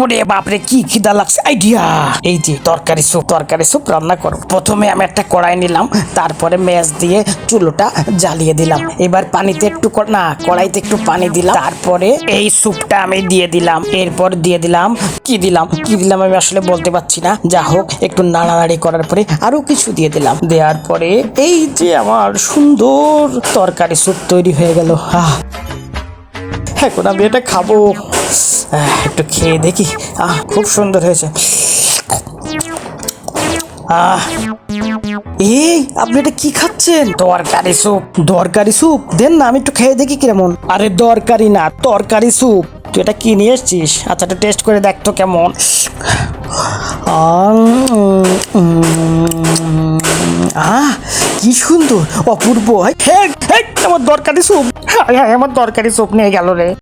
ওরে বাপরে কি খিদা লাগছে, আইডিয়া। এই যে তরকারি স্যুপ রান্না করো। প্রথমে আমি একটা কড়াই নিলাম, তারপরে ম্যাচ দিয়ে চুলোটা জ্বালিয়ে দিলাম। এবার পানিতে একটু কড়াইতে একটু পানি দিলাম, তারপরে এই স্যুপটা আমি দিয়ে দিলাম। এরপর দিয়ে দিলাম কি দিলাম আমি আসলে বলতে পারছি না। যা হোক, একটু নাড়ানাড়ি করার পরে আরো কিছু দিয়ে দিলাম। দেওয়ার পরে এই যে আমার সুন্দর তরকারি স্যুপ তৈরি হয়ে গেল। এখন আমি এটা খাবো। একটু খেয়ে দেখি। খুব সুন্দর হয়েছে। এই আপনি এটা কি খাচ্ছেন? দরকারি স্যুপ দেন না, আমি একটু খেয়ে দেখি কিরকম। আরে দরকারি না, তরকারি স্যুপ। তুই এটা কি নিয়ে এসছিস? আচ্ছা, একটু টেস্ট করে দেখ তো কেমন। কি সুন্দর, অপূর্ব। আমার দরকারি স্যুপ, আমার দরকারি স্যুপ নিয়ে গেল রে।